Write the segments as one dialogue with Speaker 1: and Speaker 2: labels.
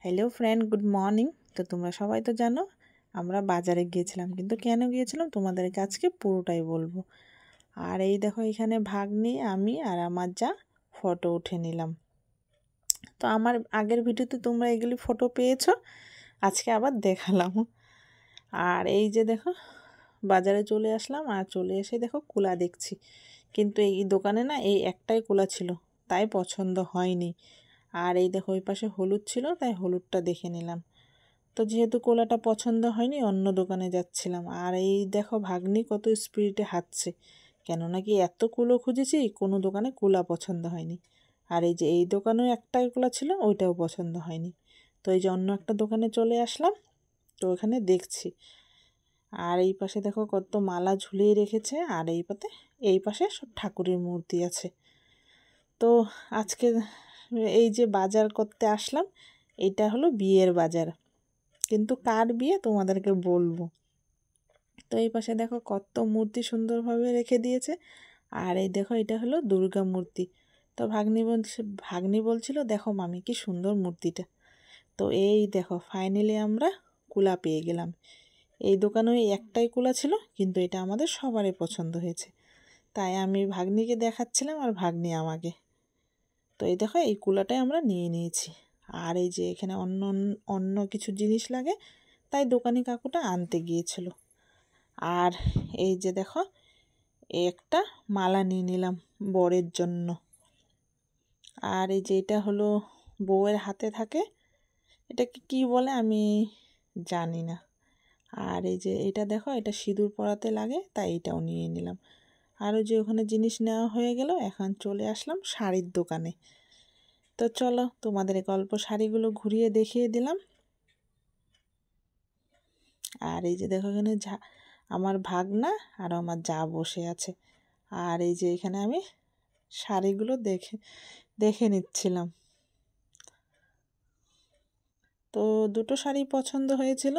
Speaker 1: Hello friend, good morning. তো তোমরা সবাই তো জানো আমরা বাজারে গিয়েছিলাম, কিন্তু কেন গিয়েছিলাম তোমাদেরকে আজকে পুরোটাই বলবো। আর এই দেখো এখানে ভাগ্নি, আমি আর আমার যা ফটো উঠে নিলাম। তো আমার আগের ভিডিওতে তোমরা এগুলি ফটো পেয়েছো, আজকে আবার দেখালাম। আর এই যে দেখো বাজারে চলে আসলাম, আর চলে এসে দেখো কুলা দেখছি, কিন্তু এই দোকানে না এই একটাই কুলা ছিল, তাই পছন্দ হয়নি। আর এই দেখো ওই পাশে হলুদ ছিল, তাই হলুদটা দেখে নিলাম। তো যেহেতু কোলাটা পছন্দ হয়নি, অন্য দোকানে যাচ্ছিলাম। আর এই দেখো ভাগ্নি কত স্পিডে হাঁটছে, কেন নাকি এত কুলো খুঁজেছি, কোনো দোকানে কুলা পছন্দ হয়নি। আর এই যে এই দোকানেও একটাই কুলা ছিল, ওইটাও পছন্দ হয়নি। তো এই যে অন্য একটা দোকানে চলে আসলাম, তো ওখানে দেখছি। আর এই পাশে দেখো কত মালা ঝুলিয়ে রেখেছে, আর এই পাশে সব ঠাকুরের মূর্তি আছে। তো আজকে এই যে বাজার করতে আসলাম, এইটা হলো বিয়ের বাজার, কিন্তু কার বিয়ে তোমাদেরকে বলবো। তো এই পাশে দেখো কত মূর্তি সুন্দরভাবে রেখে দিয়েছে। আর এই দেখো এটা হলো দুর্গা মূর্তি। তো ভাগ্নি বলছিল দেখো মামি কি সুন্দর মূর্তিটা। তো এই দেখো ফাইনালি আমরা কুলা পেয়ে গেলাম। এই দোকানে ওই একটাই কুলা ছিল, কিন্তু এটা আমাদের সবারই পছন্দ হয়েছে, তাই আমি ভাগ্নিকে দেখাচ্ছিলাম আর ভাগ্নি আমাকে। তো এই দেখো এই কুলাটাই আমরা নিয়ে নিয়েছি। আর এই যে এখানে অন্য অন্য কিছু জিনিস লাগে, তাই দোকানি কাকুটা আনতে গিয়েছিল। আর এই যে দেখো একটা মালা নিয়ে নিলাম বরের জন্য। আর এই যে এটা হলো বউয়ের হাতে থাকে, এটাকে কি বলে আমি জানি না। আর এই যে এটা দেখো এটা সিঁদুর পরাতে লাগে, তাই এটাও নিয়ে নিলাম। আরও যে ওখানে জিনিস নেওয়া হয়ে গেল, এখন চলে আসলাম শাড়ির দোকানে। তো চলো তোমাদের অল্প শাড়িগুলো ঘুরিয়ে দেখিয়ে দিলাম। আর এই যে দেখো এখানে আমার ভাগনা আর আমার যা বসে আছে। আর এই যে এখানে আমি শাড়িগুলো দেখে দেখে নিচ্ছিলাম। তো দুটো শাড়ি পছন্দ হয়েছিল,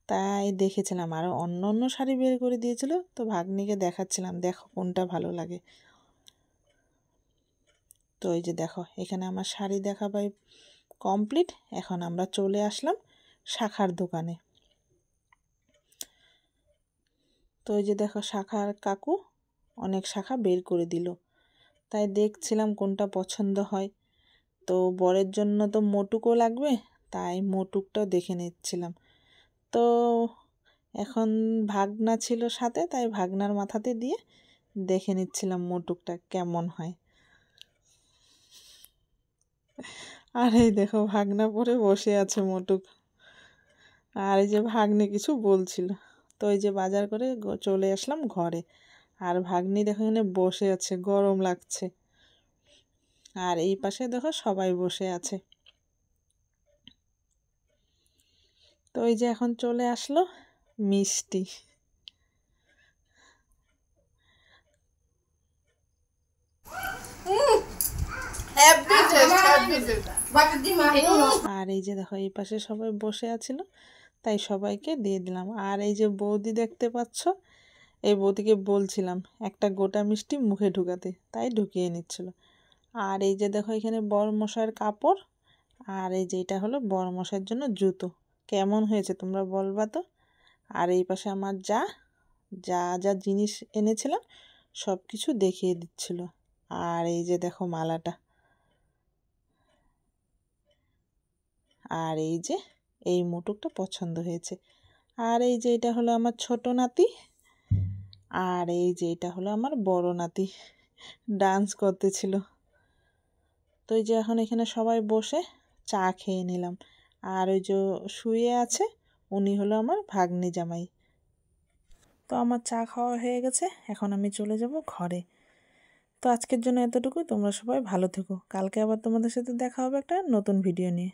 Speaker 1: তাই দেখেছিলাম। আরও অন্য অন্য শাড়ি বের করে দিয়েছিল, তো ভাগ্নিকে দেখাচ্ছিলাম দেখো কোনটা ভালো লাগে। তো এই যে দেখো এখানে আমার শাড়ি দেখাবাই কমপ্লিট। এখন আমরা চলে আসলাম শাখার দোকানে। তো এই যে দেখো শাখার কাকু অনেক শাখা বের করে দিল, তাই দেখছিলাম কোনটা পছন্দ হয়। তো বরের জন্য তো মোটুকও লাগবে, তাই মোটুকটাও দেখে নিচ্ছিলাম। তো এখন ভাগনা ছিল সাথে, তাই ভাগনার মাথাতে দিয়ে দেখে নিচ্ছিলাম মোটুকটা কেমন হয়। আর এই দেখো ভাগনা পরে বসে আছে মোটুক। আর এই যে ভাগ্নি কিছু বলছিল। তো এই যে বাজার করে চলে আসলাম ঘরে। আর ভাগ্নি দেখো এখানে বসে আছে, গরম লাগছে। আর এই পাশে দেখো সবাই বসে আছে। তো এই যে এখন চলে আসলো মিষ্টি। আর এই যে দেখো এই পাশে সবাই বসে আছিল, তাই সবাইকে দিয়ে দিলাম। আর এই যে বৌদি দেখতে পাচ্ছ, এই বৌদিকে বলছিলাম একটা গোটা মিষ্টি মুখে ঢুকাতে, তাই ঢুকিয়ে নিচ্ছিল। আর এই যে দেখো এখানে বড় মশাইয়ের কাপড়। আর এই যে এটা হলো বড় মশাইয়ের জন্য জুতো। কেমন হয়েছে তোমরা বলবা তো। আর এই পাশে আমার যা যা যা জিনিস এনেছিলাম সব কিছু দেখিয়ে দিচ্ছিল। আর এই যে দেখো মালাটা। আর এই যে এই মুটুকটা পছন্দ হয়েছে। আর এই যে এটা হলো আমার ছোট নাতি। আর এই যে এটা হলো আমার বড় নাতি, ডান্স করতেছিল। তো এই যে এখন এখানে সবাই বসে চা খেয়ে নিলাম। আর ওই যে শুয়ে আছে, উনি হলো আমার ভাগ্নি জামাই। তো আমার চা খাওয়া হয়ে গেছে, এখন আমি চলে যাব ঘরে। তো আজকের জন্য এতটুকু। তোমরা সবাই ভালো থেকো, কালকে আবার তোমাদের সাথে দেখা হবে একটা নতুন ভিডিও নিয়ে।